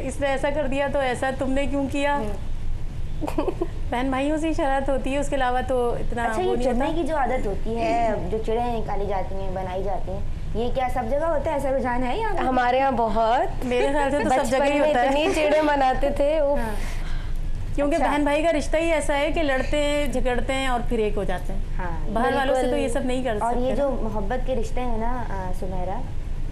اس نے ایسا کر دیا تو ایسا تم نے کیوں کیا. بہن بھائیوں سے شرارت ہوتی ہے, اس کے علاوہ تو اتنا. اچھا, یہ چڑھنے کی جو عادت ہوتی ہے, جو چڑیں نکالی جاتی ہیں, بنائی جاتی ہیں, یہ کیا سب جگہ ہوتا ہے؟ ایسا رجحان ہے یہاں؟ ہمارے یہاں بہت, میرے خیال سے تو سب جگہ ہی ہوتا ہے. اتنی چڑیں مناتے تھے, کیونکہ بہن بھائی کا رشتہ ہی ایسا ہے کہ لڑتے ہیں, جھگڑتے ہیں اور پھر ایک ہو جاتے ہیں. ہاں, باہر والوں سے تو یہ سب نہیں کر سکتے. اور یہ جو محبت کے رشتے ہیں نا سمیرا,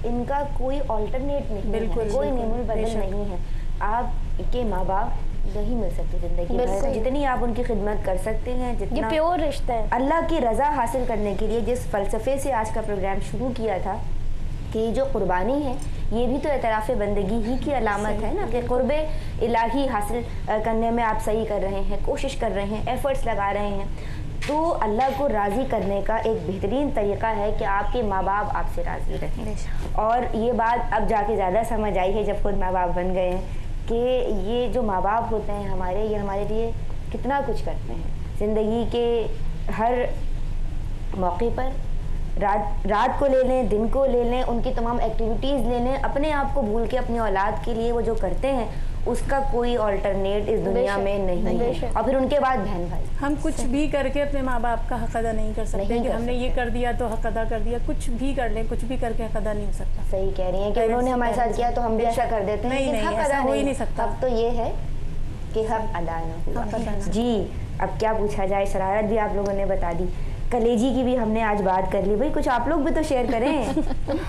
ان کا کوئی آلٹرنیٹ نہیں, بالکل کوئی نعم البدل نہیں ہے. آپ کے ماں باپ نہیں مل سکتے زندگی میں, جتنی آپ ان کی خدمت کر سکتے ہیں, جتنا یہ پیور رشتہ ہے. اللہ کی رضا حاصل کرنے کے لیے جس فلسفے سے آج کا پروگرام شروع کیا تھا کہ یہ جو قربانی ہے یہ بھی تو اعتراف بندگی ہی کی علامت ہے نا, کہ قرب الہی حاصل کرنے میں آپ صحیح کر رہے ہیں, کوشش کر رہے ہیں, ایفرٹس لگا رہے ہیں. تو اللہ کو راضی کرنے کا ایک بہترین طریقہ ہے کہ آپ کے ماں باپ آپ سے راضی رہیں. اور یہ بات اب جا کے زیادہ سمجھ آئی ہے جب خود ماں باپ بن گئے ہیں کہ یہ جو ماں باپ ہوتے ہیں ہمارے, یہ ہمارے لیے کتنا کچھ کرتے ہیں زندگی کے ہر موقع پر. رات کو لے لیں, دن کو لے لیں, ان کی تمام ایکٹیویٹیز لے لیں, اپنے آپ کو بھول کے اپنی اولاد کے لیے وہ جو کرتے ہیں اس کا کوئی آلٹرنیٹ اس دنیا میں نہیں ہے. اور پھر ان کے بعد بہن بھائی, ہم کچھ بھی کر کے اپنے ماں باپ کا حق ادا نہیں کر سکتے کہ ہم نے یہ کر دیا تو حق ادا کر دیا. کچھ بھی کر لیں, کچھ بھی کر کے حق ادا نہیں ہو سکتا. صحیح کہہ رہی ہیں کہ انہوں نے ہمارے ساتھ کیا تو ہم بھی ایسا کر دیتے ہیں, نہیں, حق ادا ہو ہی نہیں سکتا. اب تو یہ ہے کہ حق ادا نہ ہوا. جی, اب کیا پوچھا جائے, شرارت بھی آپ لوگوں نے بتا دی, کلیجی کی بھی ہم نے آج بات کر لی. بھائی کچھ آپ لوگ بھی تو شیئر کریں,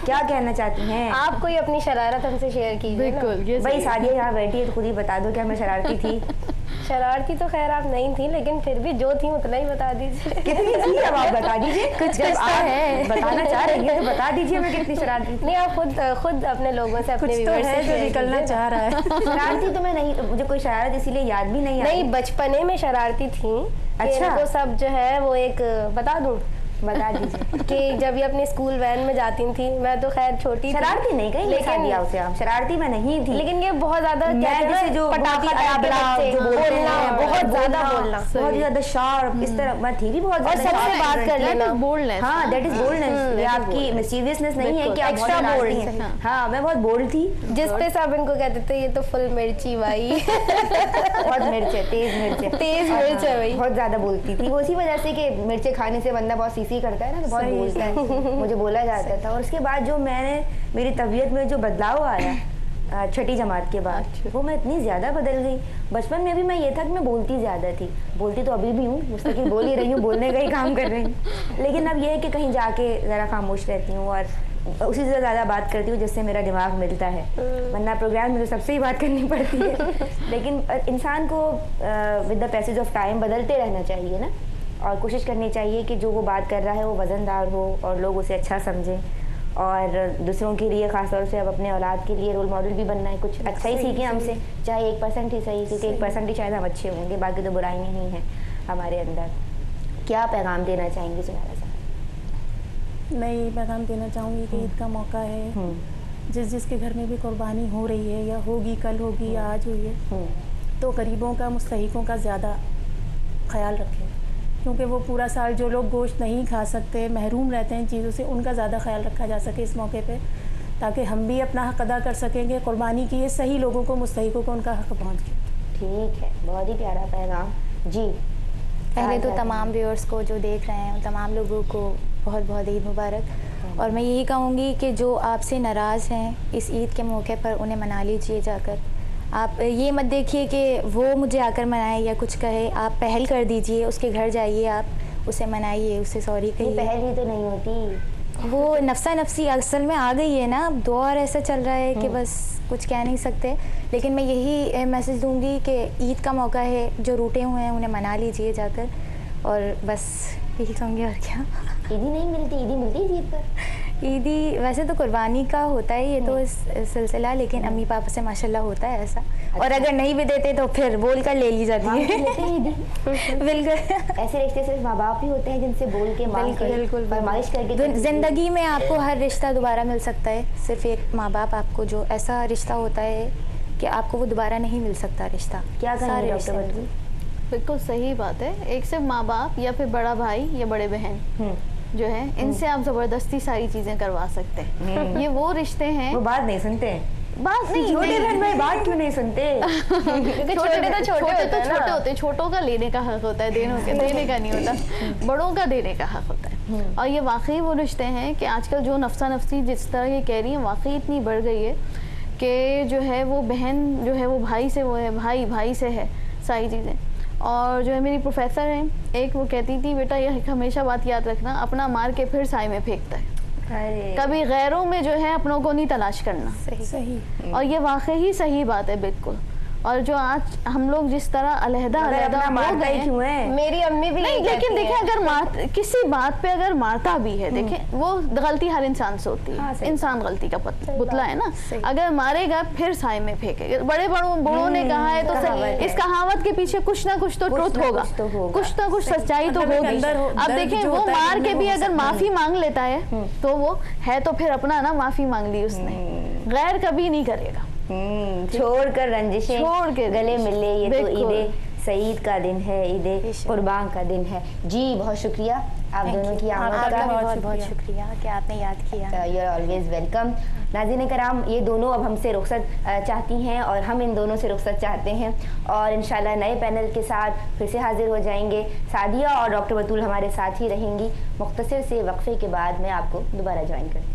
کیا کہنا چاہتی ہیں آپ؟ کوئی اپنی شرارت ہم سے شیئر کیجیے. بالکل, بھائی سعدیہ یہاں بیٹھی ہے تو خود ہی بتا دو کہ ہمیں شرارتی تھی. شرارتی تو خیر آپ نہیں تھی, لیکن پھر بھی جو تھی اتنا ہی بتا دیجیے. کتنی تھی اب آپ بتا دیجیے, کچھ ہے بتانا چاہ رہی ہیں تو بتا دیجیے میں کتنی شرارتی. نہیں, آپ خود اپنے لوگوں سے اپنے ویورز سے جو نکلنا چاہ رہا ہے. شرارتی تو میں نہیں, مجھے کوئی شرارت اسی لیے یاد بھی نہیں. نہیں, بچپنے میں شرارتی تھی. اچھا, وہ سب جو ہے وہ ایک بتا دوں, بتا دیجیے کہ جب یہ اپنے اسکول وین میں جاتی تھی, میں تو خیر چھوٹی شرارتی نہیں کہیں لیکن اسے آپ شرارتی میں نہیں تھی, لیکن یہ بہت زیادہ جو بہت زیادہ بولنا, بہت زیادہ شارپ, اس طرح میں تھی بھی بہت اور سب سے بات کر لینا, بولڈنس. ہاں, دیٹ از بولڈنس. یہ آپ کی مسچیویسنس نہیں ہے کہ آپ ایکسٹرا بولڈ ہیں. ہاں, میں بہت بولڈ تھی, جس پہ سب ان کو کہتے تھے یہ تو فل مرچی بھائی. بہت مرچ ہے, تیز مرچ ہے بھائی, بہت زیادہ بولتی تھی. وہ اسی وجہ سے کہ مرچیں کھانے سے بندہ بہت سی کرتا ہے نا, تو بہت بولتا ہے, مجھے بولا جاتا تھا. اور اس کے بعد جو میری طبیعت میں جو بدلاؤ آیا چھٹی جماعت کے بعد, وہ میں اتنی زیادہ بدل گئی. بچپن میں بھی میں یہ تھا کہ میں بولتی زیادہ تھی, بولتی تو ابھی بھی ہوں, مستقل بول ہی رہی ہوں, بولنے کا ہی کام کر رہی ہوں. لیکن اب یہ ہے کہ کہیں جا کے ذرا خاموش رہتی ہوں اور اسی سے زیادہ بات کرتی ہوں جس سے میرا دماغ ملتا ہے, ورنہ پروگرام میں تو سب سے ہی بات کرنی پڑتی ہے. لیکن انسان کو with the passage of time بدلتے رہنا چاہیے نا, اور کوشش کرنی چاہیے کہ جو وہ بات کر رہا ہے وہ وزن دار ہو اور لوگ اسے اچھا سمجھیں, اور دوسروں کے لیے خاص طور سے اب اپنے اولاد کے لیے رول ماڈل بھی بننا ہے. کچھ اچھا ہی سیکھیں ہم سے, چاہے 1% ہی صحیح, کیونکہ 1% ہی شاید ہم اچھے ہوں گے, باقی تو برائیاں ہی ہیں ہمارے اندر. کیا پیغام دینا چاہیں گے سمیرا صاحب؟ میں یہ پیغام دینا چاہوں گی کہ عید کا موقع ہے, جس کے گھر میں بھی قربانی ہو رہی ہے یا ہوگی, کل ہوگی یا آج ہوئی ہے, تو غریبوں کا, مستحقوں کا زیادہ خیال رکھیں, کیونکہ وہ پورا سال جو لوگ گوشت نہیں کھا سکتے, محروم رہتے ہیں چیزوں سے, ان کا زیادہ خیال رکھا جا سکے اس موقع پہ, تاکہ ہم بھی اپنا حق ادا کر سکیں گے. قربانی کی ہے صحیح لوگوں کو, مستحقوں کو ان کا حق پہنچ گیا. ٹھیک ہے, بہت ہی پیارا پیغام. جی, پہلے تو تمام ویورز کو جو دیکھ رہے ہیں تمام لوگوں کو بہت بہت عید مبارک. اور میں یہی کہوں گی کہ جو آپ سے ناراض ہیں اس عید کے موقع پر انہیں منا لیجیے جا کر. آپ یہ مت دیکھیے کہ وہ مجھے آ کر منائے یا کچھ کہے, آپ پہل کر دیجئے, اس کے گھر جائیے, آپ اسے منائیے, اسے سوری کہیے. پہل ہی تو نہیں ہوتی, وہ نفسا نفسی اصل میں آ گئی ہے نا. اب دور ایسا چل رہا ہے کہ بس کچھ کہہ نہیں سکتے. لیکن میں یہی میسج دوں گی کہ عید کا موقع ہے, جو روٹے ہوئے ہیں انہیں منا لیجئے جا کر, اور بس یہی کہوں گی. اور کیا, عیدی نہیں ملتی, عیدی ملتی ہے عید پر. عیدی ویسے تو قربانی کا ہوتا ہے یہ تو سلسلہ, لیکن امی پاپا سے ماشاءاللہ ہوتا ہے ایسا. اور اگر نہیں بھی دیتے تو پھر بول کر لے لی جاتی ہے. بالکل, ایسے رشتے صرف ماں باپ ہی ہوتے ہیں جن سے بول کے بالکل فرمائش کر کے. زندگی میں آپ کو ہر رشتہ دوبارہ مل سکتا ہے, صرف ایک ماں باپ آپ کو جو ایسا رشتہ ہوتا ہے کہ آپ کو وہ دوبارہ نہیں مل سکتا رشتہ. کیا سارے رشتے؟ بالکل صحیح بات ہے. ایک صرف ماں باپ یا پھر بڑا بھائی یا بڑے بہن جو ہے, ان سے آپ زبردستی ساری چیزیں کروا سکتے ہیں. یہ وہ رشتے ہیں, وہ بات نہیں سنتے ہیں, बात नहीं, छोटे बहन भाई बात क्यों नहीं सुनते? छोटे होते, छोटों का लेने का हक होता है, देने का नहीं होता, बड़ों का देने का हक होता है। और ये वाकई वो रिश्ते हैं कि आजकल जो नफसा नफसी जिस तरह ये कह रही है वाकई इतनी बढ़ गई है कि जो है वो बहन जो है वो भाई से वो है, भाई से है सारी चीज़ें। और जो है मेरी प्रोफेसर हैं एक, वो कहती थी बेटा ये हमेशा बात याद रखना, अपना मार के फिर साए में फेंकता है, कभी गैरों में जो है अपनों को नहीं तलाश करना। सही। और ये वाकई ही सही बात है बिल्कुल। और जो आज हम लोग जिस तरह अलहदा हो गए क्यों है? मेरी अम्मी भी नहीं, लेकिन देखिए अगर किसी बात पे अगर मारता भी है, देखें वो गलती हर इंसान से होती है, इंसान गलती का पुतला है ना, अगर मारेगा फिर साए में फेंकेगा। बड़े बड़ों ने कहा है तो इस कहावत के पीछे कुछ ना कुछ तो ट्रुथ होगा, कुछ ना कुछ सच्चाई तो होगी। अब देखें वो मार के भी अगर माफी मांग लेता है तो वो है तो फिर अपना ना माफी मांग ली उसने, गैर कभी नहीं करेगा। छोड़ कर रंजिशें छोड़ के गले मिले, ये तो ईद सईद का दिन है, ईद कुर्बान का दिन है। जी बहुत शुक्रिया आप दोनों की आमद का, बहुत शुक्रिया कि आपने याद किया। You are always welcome. नाज़रीन कराम, ये दोनों अब हमसे रुखसत चाहती हैं और हम इन दोनों से रुखसत चाहते हैं, और इंशाल्लाह नए पैनल के साथ फिर से हाजिर हो जाएंगे। सादिया और डॉक्टर बतूल हमारे साथ ही रहेंगी। मुख्तसर से वक्फे के बाद मैं आपको दोबारा ज्वाइन करती हूँ।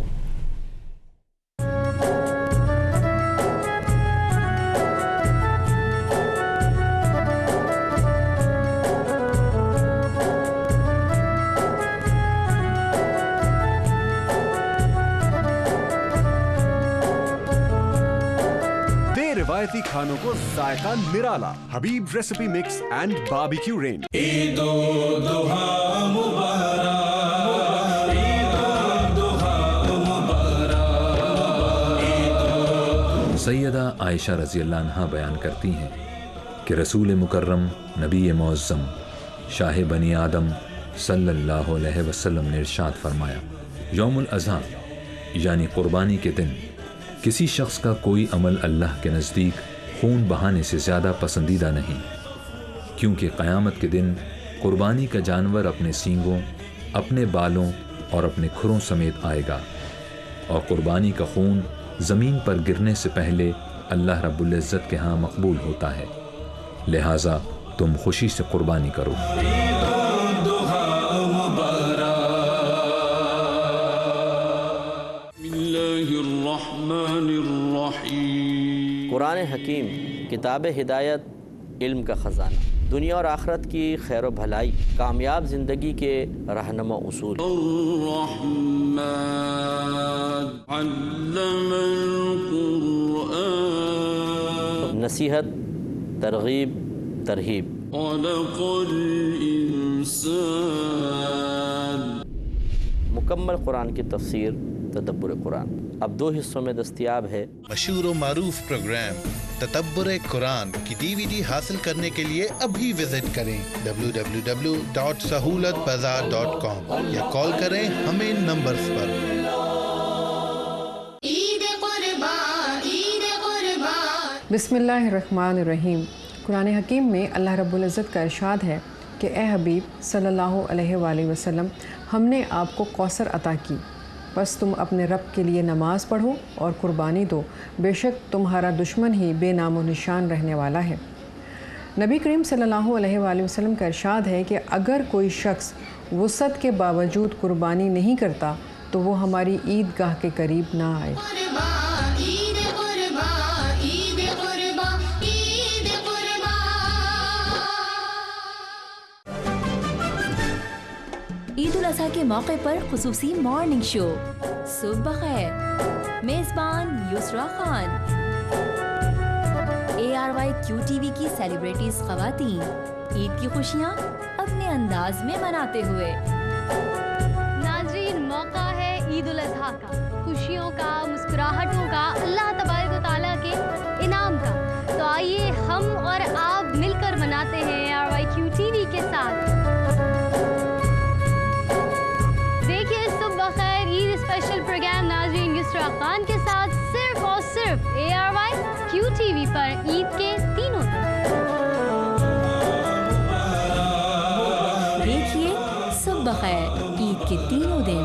रिवायती खानों को जायका निराला, Habib recipe mix and barbecue range. Syeda Ayesha रज़ी अल्लाह अन्हा बयान करती हैं कि रसूल मुकर्रम नबी मुअज़्ज़म शाह बनी आदम सल्लल्लाहु अलैहि वसल्लम ने इरशाद फरमाया, यौमुल अज़हा यानी कुर्बानी के दिन किसी शख्स का कोई अमल अल्लाह के नज़दीक खून बहाने से ज़्यादा पसंदीदा नहीं, क्योंकि क़यामत के दिन कुर्बानी का जानवर अपने सींगों, अपने बालों और अपने खुरों समेत आएगा, और कुर्बानी का खून ज़मीन पर गिरने से पहले अल्लाह रब्बुल इज़्ज़त के यहाँ मकबूल होता है, लिहाजा तुम खुशी से कुर्बानी करो। कुरान हकीम किताब हिदायत, इल्म का ख़जाना, दुनिया और आखिरत की खैर भलाई, कामयाब ज़िंदगी के रहनुमा उसूल। नसीहत, तरगीब, तरहीब। मुकम्मल कुरान की तफसीर तदब्बुर कुरान अब 2 हिस्सों में दस्तयाब है। मशहूर व मारूफ प्रोग्राम तदब्बुर कुरान की DVD हासिल करने के लिए अभी विजिट करें www.sahulatbazaar.com या कॉल करें हमें इन नंबर्स पर। बिस्मिल्लाहिर्रहमानिर्रहीम। कुरान हकीम में अल्लाह रब्बुल इज़्ज़त का इरशाद है कि ए हबीब सल्लल्लाहु अलैहि वसल्लम, हमने आपको कौसर अता की, बस तुम अपने रब के लिए नमाज़ पढ़ो और कुर्बानी दो, बेशक तुम्हारा दुश्मन ही बेनामो निशान रहने वाला है। नबी करीम सल्लल्लाहु अलैहि वसल्लम का इरशाद है कि अगर कोई शख्स वुसअत के बावजूद कुर्बानी नहीं करता तो वो हमारी ईदगाह के करीब ना आए। ईद उल अज़हा के मौके पर खुसूसी मॉर्निंग शो सुबह खैर, मेज़बान युसरा खान, ARY QTV की सेलिब्रिटीज ख़वातीन ईद की खुशियाँ अपने अंदाज में मनाते हुए। नाज़रीन, मौका है ईद उल अज़हा का, खुशियों का, मुस्कुराहटों का, अल्लाह तबारक व तआला के इनाम का। तो आइए हम और आप मिलकर मनाते हैं ARY QTV के साथ। स्पेशल प्रोग्राम नाज़रीन युसरा खान के साथ सिर्फ और सिर्फ ARY QTV पर ईद के तीनों दिन। देखिए सुबह खैर ईद के तीनों दिन।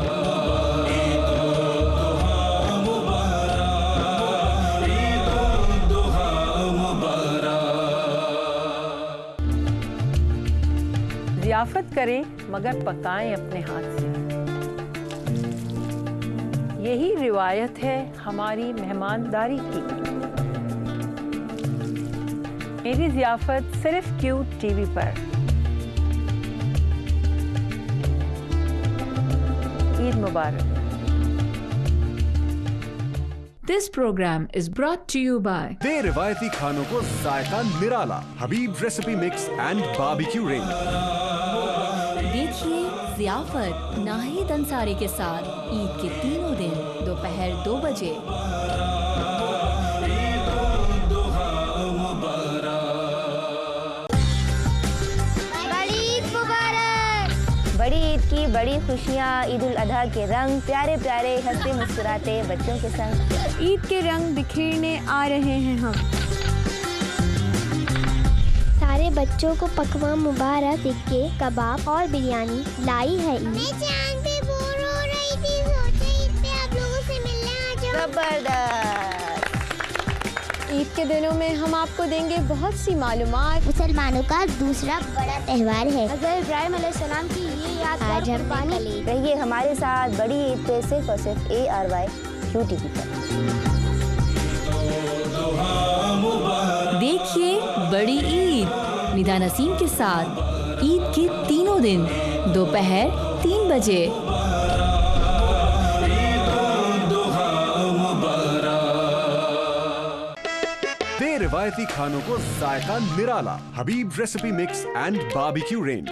ज़ियाफ़त करें मगर पकाएं अपने हाथ से। यही रिवायत है हमारी मेहमानदारी की। मेरी ज़ियाफ़त सिर्फ क्यू टीवी पर। ईद मुबारक। This program is brought to you by दे रिवायती खानों को जायका निराला, Habib recipe mix and barbecue range. देखिए ज़ियाफ़त नाहिद अंसारी के साथ ईद के तीनों दिन दोपहर 2 बजे। बड़ी ईद की बड़ी खुशियाँ, ईद उल अधा के रंग, प्यारे प्यारे हंसते मुस्कुराते बच्चों के संग ईद के रंग बिखेरने आ रहे हैं हम। सारे बच्चों को पकवान मुबारक, टिक्के, कबाब और बिरयानी लाई है ईद। मैं जान पे बोर हो रही थी, सोचा ईद पे आप लोगों से मिलने आ जाऊं। जबरदस्त। ईद के दिनों में हम आपको देंगे बहुत सी मालूमात। मुसलमानों का दूसरा बड़ा त्योहार है हज़रत इब्राहिम अलैहिस्सलाम की ये याद आज हम रहिए हमारे साथ बड़ी ईद पे सिर्फ और सिर्फ ARY QTV पर। देखिए बड़ी ईद निदा नसीम के साथ ईद के तीनों दिन दोपहर 3 बजे। दे रिवायती खानों को जायका निराला, Habib recipe mix and barbecue range.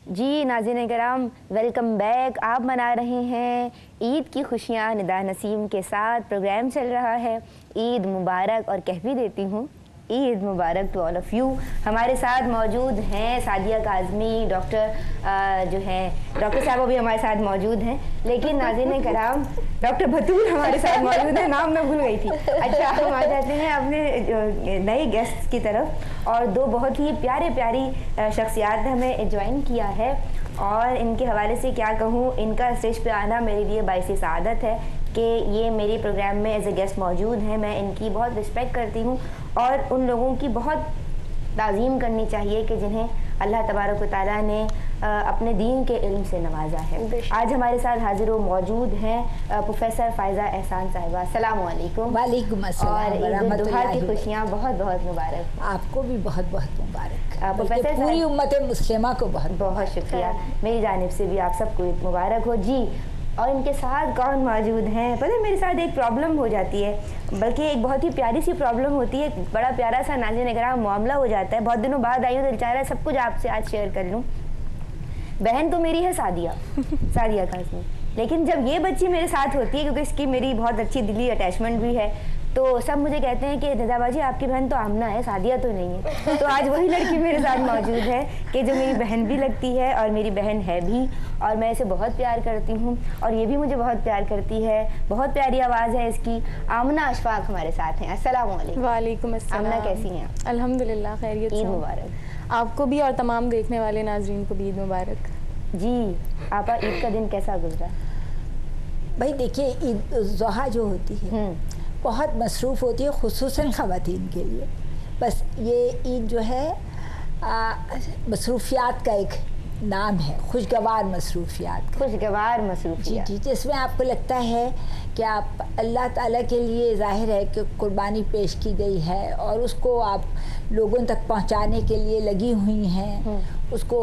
जी नाज़रीन कराम, वेलकम बैक। आप मना रहे हैं ईद की खुशियाँ निदा नसीम के साथ। प्रोग्राम चल रहा है ईद मुबारक, और कह भी देती हूँ ईद मुबारक टू ऑल ऑफ़ यू। हमारे साथ मौजूद हैं सादिया काज़मी, डॉक्टर जो हैं डॉक्टर साहब अभी हमारे साथ मौजूद हैं, लेकिन नाज़रीन कराम डॉक्टर बतूल हमारे साथ मौजूद है, नाम मैं भूल गई थी। अच्छा, हम आ जाते हैं अपने नए गेस्ट की तरफ, और 2 बहुत ही प्यारी शख्सियात ने हमें ज्वाइन किया है, और इनके हवाले से क्या कहूँ, इनका स्टेज पे आना मेरे लिए बाइस सआदत है कि ये मेरे प्रोग्राम में एज ए गेस्ट मौजूद हैं। मैं इनकी बहुत रिस्पेक्ट करती हूँ, और उन लोगों की बहुत ताज़ीम करनी चाहिए कि जिन्हें अल्लाह तबारक व तआला ने अपने दीन के इल्म से नवाजा है। आज हमारे साथ हाजिर व मौजूद हैं प्रोफेसर फ़ायज़ा एहसान साहिबा। अस्सलाम वालेकुम। वालेकुम अस्सलाम और ईद उल अज़हा की खुशियाँ बहुत बहुत मुबारक। आपको भी बहुत बहुत मुबारक। प्रोफेसर पूरी उम्मत मुस्लिमा को बहुत बहुत शुक्रिया। मेरी जानिब से भी आप सबको ईद मुबारक हो जी। और इनके साथ कौन मौजूद हैं? पता है मेरे साथ एक प्रॉब्लम हो जाती है, बल्कि एक बहुत ही प्यारी सी प्रॉब्लम होती है, बड़ा प्यारा सा नाज़रीन कराम मामला हो जाता है। बहुत दिनों बाद आई हूँ तो चाह रहा है सब कुछ आपसे आज शेयर कर लूँ। बहन तो मेरी है सादिया काज़मी, लेकिन जब ये बच्ची मेरे साथ होती है, क्योंकि इसकी मेरी बहुत अच्छी दिली अटैचमेंट भी है, तो सब मुझे कहते हैं कि निज़ाबाजी आपकी बहन तो आमना है, सादिया तो नहीं है। तो आज वही लड़की मेरे साथ मौजूद है कि जो मेरी बहन भी लगती है और मेरी बहन है भी, और मैं इसे बहुत प्यार करती हूँ और ये भी मुझे बहुत प्यार करती है। बहुत प्यारी आवाज़ है इसकी। आमना अशफाक हमारे साथ हैं। अस्सलाम वालेकुम। वालेकुम अस्सलाम। आमना कैसी हैं? अल्हम्दुलिल्लाह खैरियत से। ईद मुबारक आपको भी और तमाम देखने वाले नाजरीन को भी ईद मुबारक जी। आपा ईद का दिन कैसा गुजरा? भाई देखिए, ईद ज़ुहा जो होती है बहुत मसरूफ़ होती है, खुसूसन ख़वातीन के लिए। बस ये ईद जो है मसरूफियात का एक नाम है, खुशगवार मसरूफियात। खुशगवार मसरूफियात जी, जिसमें आपको लगता है कि आप अल्लाह ताला के लिए ज़ाहिर है कि कुर्बानी पेश की गई है और उसको आप लोगों तक पहुंचाने के लिए लगी हुई हैं। उसको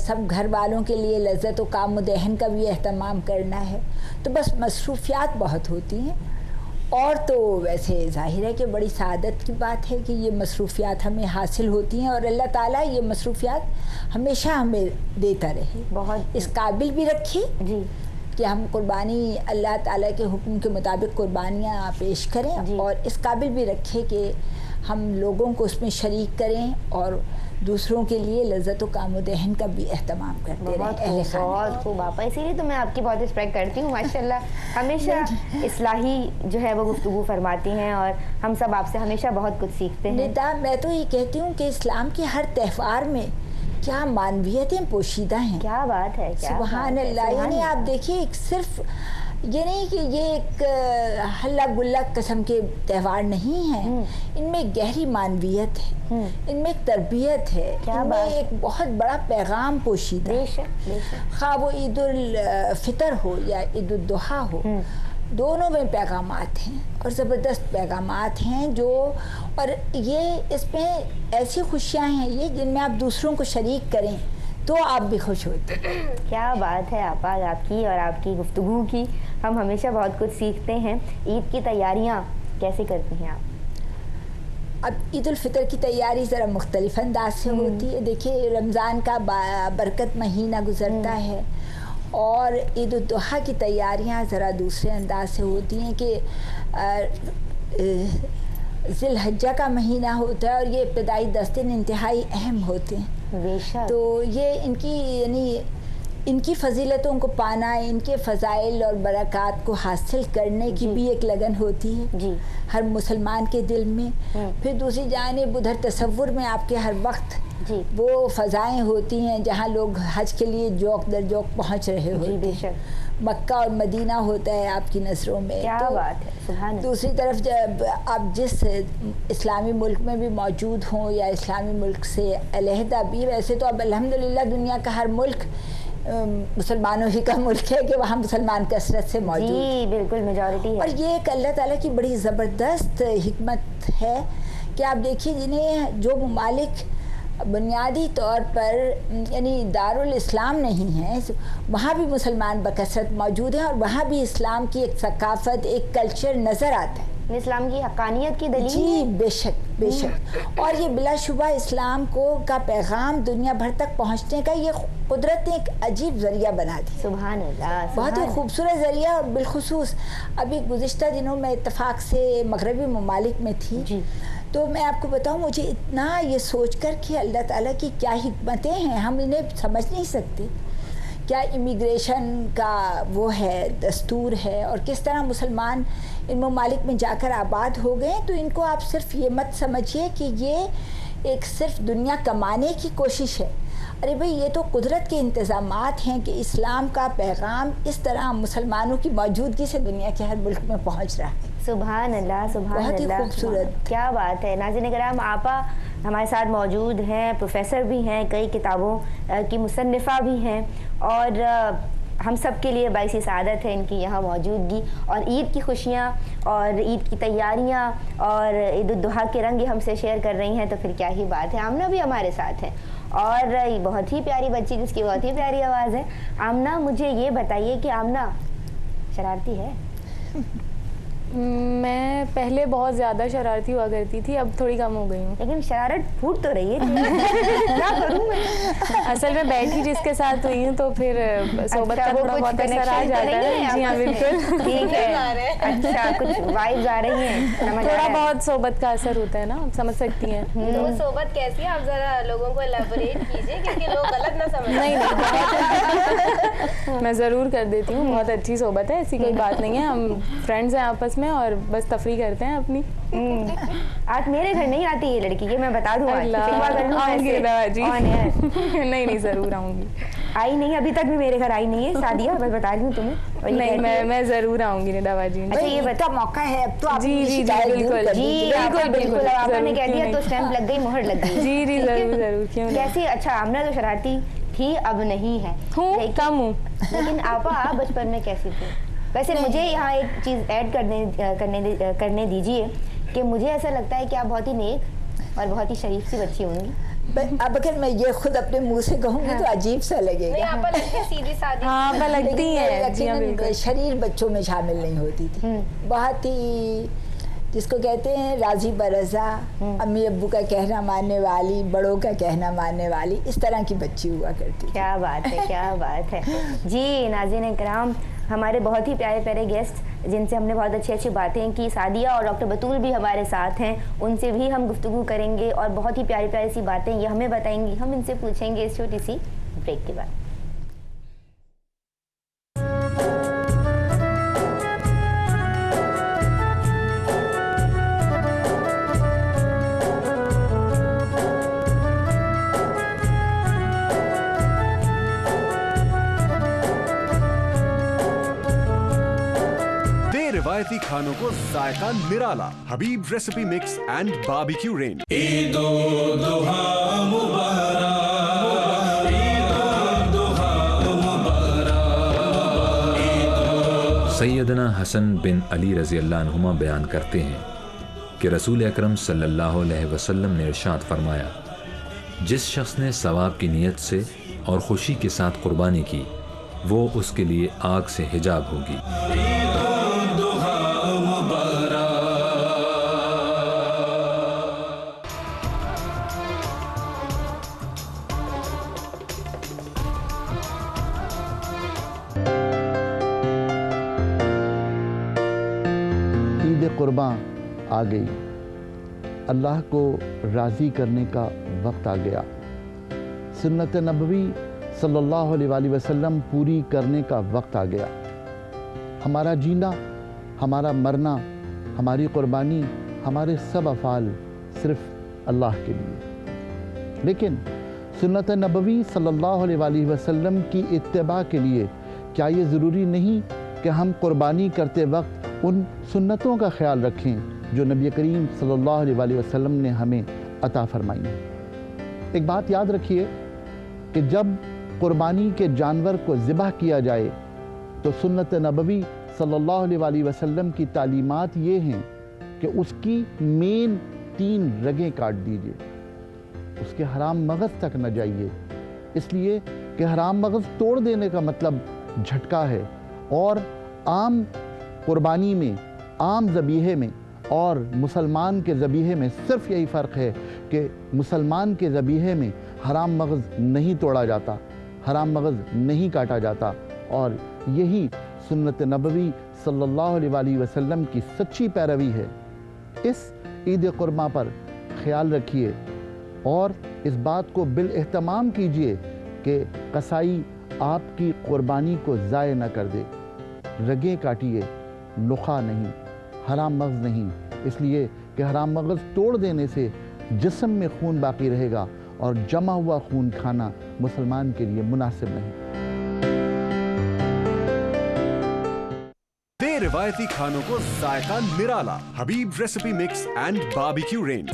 सब घर वालों के लिए लज्जत व काम दहन का भी एहतमाम करना है। तो बस मसरूफियात बहुत होती हैं। और तो वैसे ज़ाहिर है कि बड़ी सआदत की बात है कि ये मसरूफियात हमें हासिल होती हैं, और अल्लाह ताला ये मसरूफियात हमेशा हमें देता रहे, बहुत इस काबिल भी रखे जी कि हम कुर्बानी अल्लाह ताला के हुक्म के मुताबिक कुर्बानियाँ पेश करें, और इस काबिल भी रखे कि हम लोगों को उसमें शरीक करें और दूसरों के लिए लज्जत व काम व दहन का भी एहतमाम करते रहें। बहुत खूब आपा, इसीलिए तो मैं आपकी बहुत रिस्पेक्ट करती हूँ माशाल्लाह। हमेशा इस्लाही जो है वो गुफ्तगू फरमाती हैं और हम सब आपसे हमेशा बहुत कुछ सीखते हैं। निदा, मैं तो ये कहती हूँ कि इस्लाम के हर त्यौहार में क्या मानवियतें पोशीदा हैं। क्या बात है, सुभान अल्लाह। यानी आप देखिए, सिर्फ ये नहीं कि ये एक हल्ला गुल्ला किस्म के त्यौहार नहीं हैं, इनमें गहरी मानवियत है, इनमें एक तरबियत है, इनमें एक बहुत बड़ा पैगाम पोशीदा है। खा वो ईद उल फितर हो या ईद उल दुहा हो, दोनों में पैगामात हैं और ज़बरदस्त पैगामात हैं जो, और ये इसमें ऐसी खुशियाँ हैं ये जिनमें आप दूसरों को शरीक करें तो आप भी खुश होते हैं। क्या बात है आपा, आपकी और आपकी गुफ्तगू की हम हमेशा बहुत कुछ सीखते हैं। ईद की तैयारियाँ कैसे करती हैं आप? अब ईद उल फितर की तैयारी ज़रा मुख्तलिफ अंदाज से होती है। देखिए, रमज़ान का बरकत महीना गुज़रता है और ईद उल दुहा की तैयारियां ज़रा दूसरे अंदाज से होती हैं कि ज़िलहज्जा का महीना होता है और ये इब्तदाई 10 दिन इंतहाई अहम होते हैं। तो ये इनकी यानी इनकी फजीलतों को पाना, इनके फ़ज़ाइल और बरक़ात को हासिल करने की भी एक लगन होती है हर मुसलमान के दिल में। फिर दूसरी जानिब उधर तसव्वुर में आपके हर वक्त वो फ़ज़ाएँ होती हैं जहाँ लोग हज के लिए जोक दर जोक पहुँच रहे होते हैं। मक्का और मदीना होता है आपकी नज़रों में। क्या तो बात है, सुभान अल्लाह। दूसरी तरफ जब आप जिस इस्लामी मुल्क में भी मौजूद हों या इस्लामी मुल्क से अलहदा भी, वैसे तो अब अल्हम्दुलिल्लाह दुनिया का हर मुल्क मुसलमानों ही का मुल्क है कि वहाँ मुसलमान कसरत से मौजूद जी, बिल्कुल मेजॉरिटी है। और ये एक अल्लाह ताला की बड़ी ज़बरदस्त हिकमत है कि आप देखिए, जिन्हें जो ममालिक बुनियादी तौर पर यानी दारुल इस्लाम नहीं है, वहाँ भी मुसलमान बकसरत मौजूद हैं और वहाँ भी इस्लाम की एक सकाफत, एक कल्चर नज़र आता है। इस्लाम की हक़ानियत की दलील। जी बेशक बेशक। और ये बिलाशुबा इस्लाम का पैगाम दुनिया भर तक पहुँचने का ये कुदरत ने एक अजीब ज़रिया बना दी। सुभान अल्लाह, बहुत ही खूबसूरत ज़रिया। और बिलखुसूस अभी गुज़िश्ता दिनों में इत्तफाक से मगरबी ममालिक में थी, तो मैं आपको बताऊं, मुझे इतना ये सोचकर कि अल्लाह ताला की क्या हिकमतें हैं, हम इन्हें समझ नहीं सकते। क्या इमिग्रेशन का वो है दस्तूर है और किस तरह मुसलमान इन ममालिक में जाकर आबाद हो गए। तो इनको आप सिर्फ ये मत समझिए कि ये एक सिर्फ दुनिया कमाने की कोशिश है। अरे भाई, ये तो कुदरत के इंतज़ामात हैं कि इस्लाम का पैगाम इस तरह मुसलमानों की मौजूदगी से दुनिया के हर मुल्क में पहुंच रहा है। सुभान अल्लाह, सुभान अल्लाह, बहुत ही खूबसूरत। क्या बात है। नाज़रीन कराम, आपा हमारे साथ मौजूद हैं, प्रोफेसर भी हैं, कई किताबों की मुसन्निफ़ा भी हैं और हम सब के लिए बाइसी सआदत है इनकी यहाँ मौजूदगी। और ईद की खुशियाँ और ईद की तैयारियाँ और ईद उल दुहा के रंग हमसे शेयर कर रही हैं, तो फिर क्या ही बात है। आमना भी हमारे साथ है और ये बहुत ही प्यारी बच्ची जिसकी बहुत ही प्यारी आवाज़ है। आमना, मुझे ये बताइए कि आमना शरारती है? मैं पहले बहुत ज़्यादा शरारती हुआ करती थी, अब थोड़ी कम हो गई हूँ। लेकिन शरारत फूट तो रही है। क्या करूँ मैं? असल में बैठी जिसके साथ हुई हूँ तो फिर सोबत का थोड़ा बहुत असर आ जाता है। जी हाँ, बिल्कुल ठीक है। अच्छा, कुछ वाइब्स आ रही हैं, थोड़ा बहुत सोबत का असर होता है ना, आप समझ सकती हैं। तो वो सोबत कैसी है, आप जरा लोगों को एलैबोरेट कीजिए क्योंकि लोग गलत ना समझें। नहीं, मैं ज़रूर कर देती हूँ, बहुत अच्छी सोबत है, ऐसी कोई बात नहीं है। हम फ्रेंड्स हैं आपस में और बस तफरी करते हैं अपनी। आज मेरे घर नहीं आती ये लड़की, ये मैं बता दूँ। आऊँगी जी। नहीं नहीं, ज़रूर आऊँगी। आई नहीं, अभी तक भी मेरे घर आई नहीं है। सादिया, मैं बता रही हूँ तुम्हें। नहीं, मैं ज़रूर आऊँगी निदावा जी। अच्छा, ये बता, मौका है अब तो। जी जी बिल्कुल जी, बिल्कुल। आपने कह दिया तो स्टैंप लग गई, मोहर लग गई। जी जी, ज़रूर ज़रूर। क्यों कैसी? अच्छा, आमना तो शरारती थी, अब नहीं है। कम हूँ। लेकिन आपा बचपन में कैसी थी? वैसे मुझे यहाँ एक चीज़ ऐड करने दीजिए कि मुझे ऐसा लगता है कि आप बहुत ही नेक और बहुत ही शरीफ सी बच्ची होंगी। अब अगर मैं ये खुद अपने मुंह से कहूँगी तो अजीब सा लगेगा। नहीं, आप लगती सीधी सादी। हाँ, आप लगती है। शरीर बच्चों में शामिल नहीं होती थी। बहुत ही जिसको कहते हैं राजी बरज़ा, अम्मी अब्बू का कहना मानने वाली, बड़ों का कहना मानने वाली, इस तरह की बच्ची हुआ करती। क्या बात है, क्या बात है। जी नाज़रीन कराम, ہمارے بہت ہی پیارے پیارے گیسٹ جن سے ہم نے بہت اچھی اچھی باتیں کی. سعدیہ اور ڈاکٹر بطول بھی ہمارے ساتھ ہیں, ان سے بھی ہم گفتگو کریں گے اور بہت ہی پیاری پیاری سی باتیں یہ ہمیں بتائیں گی. ہم ان سے پوچھیں گے اس چھوٹی سی بریک کے بعد. روایتی کھانوں کو ذائقہ نرالا. Habib recipe mix and barbecue range. Eid ul-Adha مبارک، عید الضحیٰ مبارک. سیدنا حسن بن علی رضی اللہ عنہما بیان کرتے ہیں کہ رسول اکرم صلی اللہ علیہ وسلم نے ارشاد فرمایا، جس شخص نے ثواب کی نیت سے اور خوشی کے ساتھ قربانی کی وہ اس کے لیے آگ سے حجاب ہوگی. قرباں آ گئی، اللہ کو راضی کرنے کا وقت آ گیا، سنت نبوی صلی اللہ علیہ وآلہ وسلم پوری کرنے کا وقت آ گیا. ہمارا جینا، ہمارا مرنا، ہماری قربانی، ہمارے سب افعال صرف اللہ کے لیے. لیکن سنت نبوی صلی اللہ علیہ وآلہ وسلم کی اتباع کے لیے کیا یہ ضروری نہیں کہ ہم قربانی کرتے وقت ان سنتوں کا خیال رکھیں جو نبی کریم صلی اللہ علیہ وآلہ وسلم نے ہمیں عطا فرمائی ہیں؟ ایک بات یاد رکھیے کہ جب قربانی کے جانور کو ذبح کیا جائے تو سنت نبوی صلی اللہ علیہ وآلہ وسلم کی تعلیمات یہ ہیں کہ اس کی مین 3 رگیں کاٹ دیجئے، اس کے حرام مغز تک نہ جائیے، اس لیے کہ حرام مغز توڑ دینے کا مطلب جھٹکا ہے. اور عام قربانی میں، عام ذبیحے میں اور مسلمان کے ذبیحے میں صرف یہی فرق ہے کہ مسلمان کے ذبیحے میں حرام مغز نہیں توڑا جاتا، حرام مغز نہیں کاٹا جاتا. اور یہی سنت نبوی صلی اللہ علیہ وآلہ وسلم کی سچی پیروی ہے. اس عید قرباں پر خیال رکھیے اور اس بات کو بالاہتمام کیجئے کہ قصائی آپ کی قربانی کو ضائع نہ کر دے. رگیں کاٹیے، نخاع نہیں، حرام مغز نہیں، اس لیے کہ حرام مغز توڑ دینے سے جسم میں خون باقی رہے گا اور جمع ہوا خون کھانا مسلمان کے لیے مناسب نہیں. دے روایتی کھانوں کو ذائقہ نرالا. Habib recipe mix and barbecue range.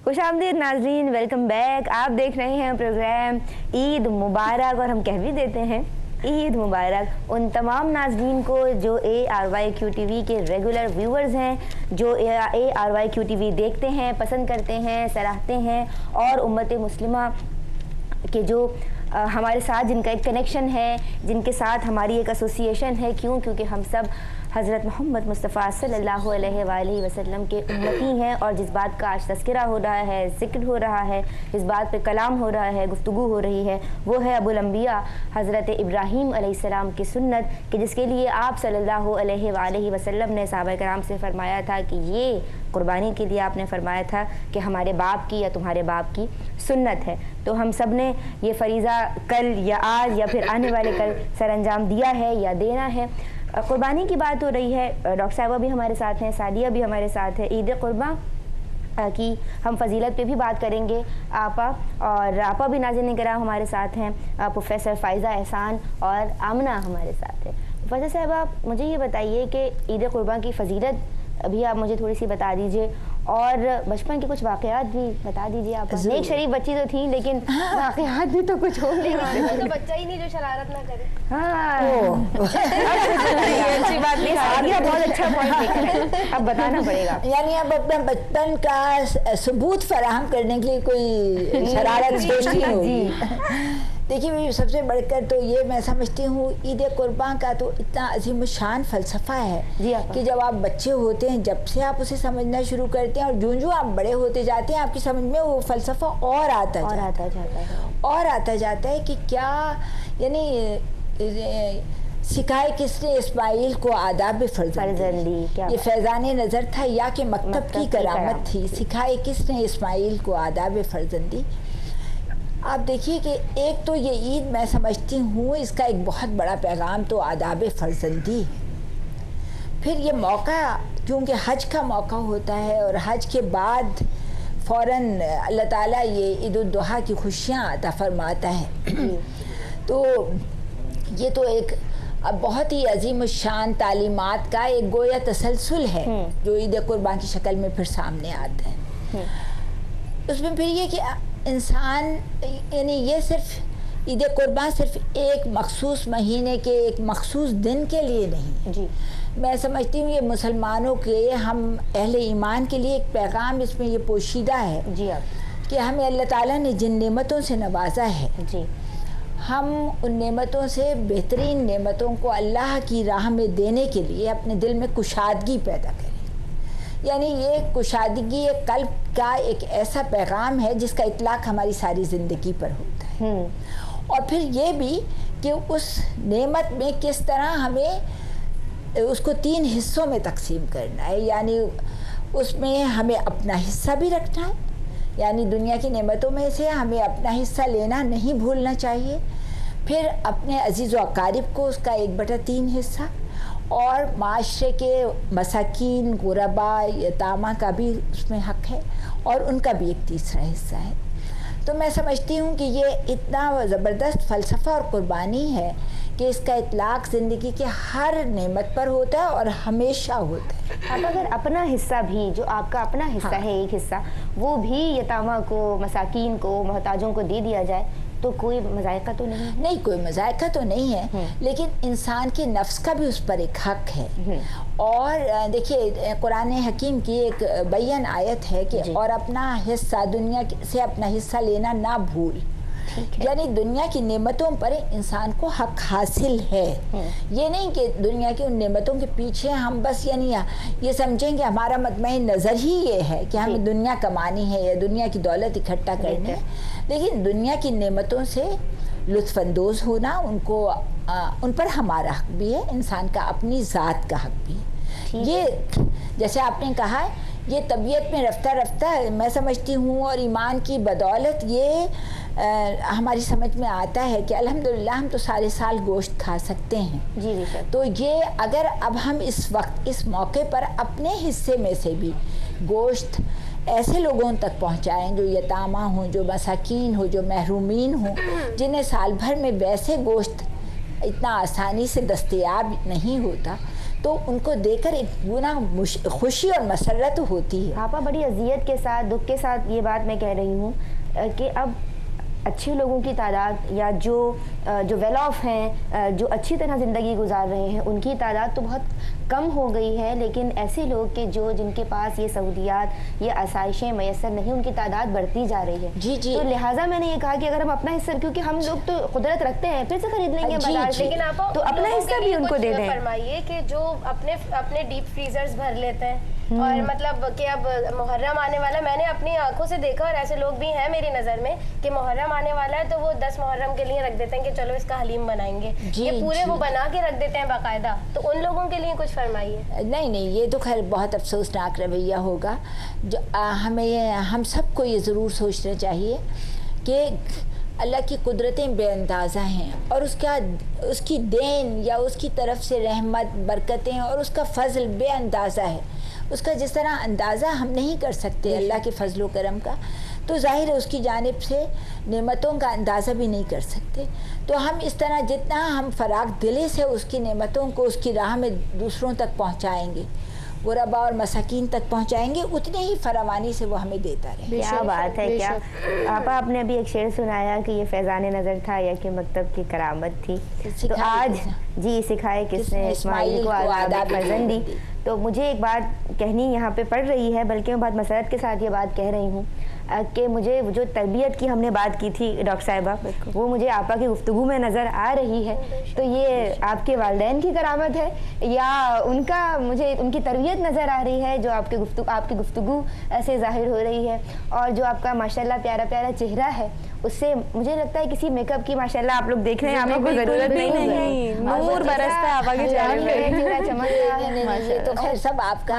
خوش آمدید ناظرین، ویلکم بیک. آپ دیکھ رہے ہیں پروگرام عید مبارک، اور ہم کہہ بھی دیتے ہیں عید مبارک ان تمام ناظرین کو جو ARYQTV کے ریگولر ویورز ہیں، جو ARYQTV دیکھتے ہیں، پسند کرتے ہیں، سراہتے ہیں، اور امت مسلمہ کے جو ہمارے ساتھ جن کا ایک کنیکشن ہے، جن کے ساتھ ہماری ایک ایسوسیشن ہے. کیونکہ ہم سب حضرت محمد مصطفیٰ صلی اللہ علیہ وآلہ وسلم کے امتی ہیں. اور جس بات کا آج تذکرہ ہو رہا ہے، ذکر ہو رہا ہے، جس بات پہ کلام ہو رہا ہے، گفتگو ہو رہی ہے، وہ ہے ابو الانبیاء حضرت ابراہیم علیہ السلام کی سنت، کہ جس کے لیے آپ صلی اللہ علیہ وآلہ وسلم نے صحابہ کرام سے فرمایا تھا کہ یہ قربانی کے لیے آپ نے فرمایا تھا کہ ہمارے باپ کی یا تمہارے باپ کی سنت ہے. تو ہم سب نے یہ فریضہ کل یا آج یا پھر آنے والے کل سر انجام دیا ہے یا دینا ہے. قربانی کی بات ہو رہی ہے، ڈاکٹر صاحبہ بھی ہمارے ساتھ ہیں، سعدیہ بھی ہمارے ساتھ ہے. عید قرباں کی ہم فضیلت پہ بھی بات کریں گے. آپا بھی ناظرین کرام ہمارے ساتھ ہیں، پروفیسر فائزہ احسان اور آمنہ ہمارے ساتھ ہیں. فائزہ صاحبہ مجھے یہ بتائیے کہ عید قرباں کی فضیلت ابھی آپ مجھے تھوڑی سی بتا دیجئے، اور بچپن کے کچھ واقعات بھی بتا دیجئے. آپ ایک شریف بچی تو تھیں لیکن واقعات بھی تو کچھ ہوں گے. تو بچہ ہی نہیں جو شرارت نہ کرے. اچھی بات نہیں، سعدیہ بہت اچھا پوائنٹ ہے، اب بتانا پڑے گا. یعنی اب اپنا بچپن کا ثبوت فراہم کرنے کے لیے کوئی شرارت پیش نہیں ہوگی. देखिए सबसे बढ़कर तो ये मैं समझती हूँ ईद कुर्बान का तो इतना अजीम शान फ़लसफ़ा है कि जब आप बच्चे होते हैं जब से आप उसे समझना शुरू करते हैं और जो आप बड़े होते जाते हैं आपकी समझ में वो फ़लसफ़ा और आता जाता है कि क्या यानी सिखाए किसने इस्माइल को आदाब फर्जंदी, ये फैज़ान नज़र था या कि मकतब की करामत थी। सिखाए किसने इस्माइल को आदाब फर्जंदी। आप देखिए कि एक तो ये ईद मैं समझती हूँ इसका एक बहुत बड़ा पैगाम तो आदाब फर्जंदी। फिर ये मौका क्योंकि हज का मौका होता है और हज के बाद फ़ौरन अल्लाह ताला ये ईद उल दुहा की खुशियाँ अता फरमाता है। तो ये तो एक अब बहुत ही अजीम शान तालीमात का एक गोया तसलसल है जो ईद कुर्बान की शक्ल में फिर सामने आता है। उसमें फिर ये कि इंसान यानी ये सिर्फ ईद कुर्बान सिर्फ एक मखसूस महीने के एक मखसूस दिन के लिए नहीं जी, मैं समझती हूँ ये मुसलमानों के हम अहले ईमान के लिए एक पैगाम इसमें ये पोशीदा है जी कि हमें अल्लाह ताला ने जिन नेमतों से नवाजा है जी, हम उन नेमतों से बेहतरीन नेमतों को अल्लाह की राह में देने के लिए अपने दिल में कुशादगी पैदा करें। यानी ये कुशादगी एक कल्ब का एक ऐसा पैगाम है जिसका इतलाक हमारी सारी ज़िंदगी पर होता है। और फिर ये भी कि उस नेमत में किस तरह हमें उसको 3 हिस्सों में तकसीम करना है। यानी उसमें हमें अपना हिस्सा भी रखना है, यानी दुनिया की नेमतों में से हमें अपना हिस्सा लेना नहीं भूलना चाहिए। फिर अपने अजीज़ व अकारिब को उसका 1/3 हिस्सा और माशरे के मसाकीन गुरबा यतामा का भी उसमें हक़ है और उनका भी एक तीसरा हिस्सा है। तो मैं समझती हूँ कि ये इतना ज़बरदस्त फ़लसफ़ा और कुर्बानी है कि इसका इतलाक़ ज़िंदगी के हर नेमत पर होता है और हमेशा होता है। अब अगर अपना हिस्सा भी जो आपका अपना हिस्सा है एक हिस्सा वो भी यतामा को मसाकीन को मोहताजों को दे दिया जाए तो कोई मज़ायका तो नहीं है? नहीं, कोई मज़ायका तो नहीं है, लेकिन इंसान के नफ्स का भी उस पर एक हक़ है। और देखिए कुरान हकीम की एक बयान आयत है कि और अपना हिस्सा दुनिया से अपना हिस्सा लेना ना भूल, यानी दुनिया की नेमतों पर इंसान को हक हासिल है। ये नहीं कि दुनिया की उन नेमतों के पीछे हम बस यानी ये समझें कि हमारा मतमई नज़र ही ये है कि हमें दुनिया कमानी है या दुनिया की दौलत इकट्ठा करनी है, लेकिन दुनिया की नेमतों से लुत्फ़अंदोज़ होना उनको उन पर हमारा हक भी है, इंसान का अपनी ज़ात का हक भी है। ये जैसे आपने कहा ये तबीयत में रफ्ता रफ्ता मैं समझती हूँ और ईमान की बदौलत ये हमारी समझ में आता है कि अल्हम्दुलिल्लाह हम तो सारे साल गोश्त खा सकते हैं जी जी। तो ये अगर अब हम इस वक्त इस मौके पर अपने हिस्से में से भी गोश्त ऐसे लोगों तक पहुँचाएँ जो यतामा हों, जो मसाकीन हो, जो महरूमीन हों, जिन्हें साल भर में वैसे गोश्त इतना आसानी से दस्तयाब नहीं होता, तो उनको देकर एक गुना खुशी और मसरत होती है। आपा बड़ी अजियत के साथ दुख के साथ ये बात मैं कह रही हूँ कि अब अच्छे लोगों की तादाद या जो वेल ऑफ हैं, जो अच्छी तरह ज़िंदगी गुजार रहे हैं, उनकी तादाद तो बहुत कम हो गई है, लेकिन ऐसे लोग के जिनके पास ये सहूलियात ये आसाइशें मैसर नहीं, उनकी तादाद बढ़ती जा रही है जी जी। तो लिहाजा मैंने ये कहा कि अगर हम अपना हिस्सा, क्योंकि हम लोग तो कुदरत रखते हैं फिर से खरीद लेंगे बाजार से, लेकिन आप तो अपना हिस्सा भी उनको दे दें। फरमाइए कि जो अपने डीप फ्रीजर्स भर लेते हैं और मतलब कि अब मुहर्रम आने वाला, मैंने अपनी आंखों से देखा और ऐसे लोग भी हैं मेरी नज़र में कि मुहर्रम आने वाला है तो वो 10 मुहर्रम के लिए रख देते हैं कि चलो इसका हलीम बनाएंगे, ये पूरे वो बना के रख देते हैं बाकायदा। तो उन लोगों के लिए कुछ फरमाइए। नहीं, ये तो खैर बहुत अफसोसनाक रवैया होगा। जो हम सबको ये ज़रूर सोचना चाहिए कि अल्लाह की कुदरतें बेअंदाज़ा हैं और उसकी देन या उसकी तरफ से रहमत बरकतें और उसका फ़ज़ल बेअंदाज़ा है। उसका जिस तरह अंदाज़ा हम नहीं कर सकते अल्लाह के फ़ज़ल व करम का, तो ज़ाहिर है उसकी जानिब से नेमतों का अंदाज़ा भी नहीं कर सकते। तो हम इस तरह जितना हम फ़राग दिली से उसकी नेमतों को उसकी राह में दूसरों तक पहुँचाएँगे, गुरबा और मसाकीन तक पहुँचाएंगे, उतने ही फरावानी से वो हमें देता रहे। क्या बात है। क्या आपने अभी एक शेर सुनाया कि ये फैज़ान नज़र था या कि मकतब की करामत थी, तो आज जी सिखाए किसने इस्माइल को आदाब फर्जंदी। तो मुझे एक बात कहनी यहाँ पे पड़ रही है, बल्कि मैं बहुत मसरत के साथ ये बात कह रही हूँ کہ مجھے جو تربیت کی ہم نے بات کی تھی ڈاکٹر صاحبہ وہ مجھے آپا کی گفتگو میں نظر آ رہی ہے. تو یہ آپ کے والدین کی کرامت ہے یا ان کا مجھے ان کی تربیت نظر آ رہی ہے جو آپ کی گفتگو سے ظاہر ہو رہی ہے. اور جو آپ کا ماشاءاللہ پیارا پیارا چہرہ ہے اس سے مجھے لگتا ہے کسی میک اپ کی ماشاءاللہ آپ لوگ دیکھ رہے ہیں, آپ کو ضرورت نہیں ہے, نور برستا ہے آپا کے چہرے پہ. تو خیر سب آپ کا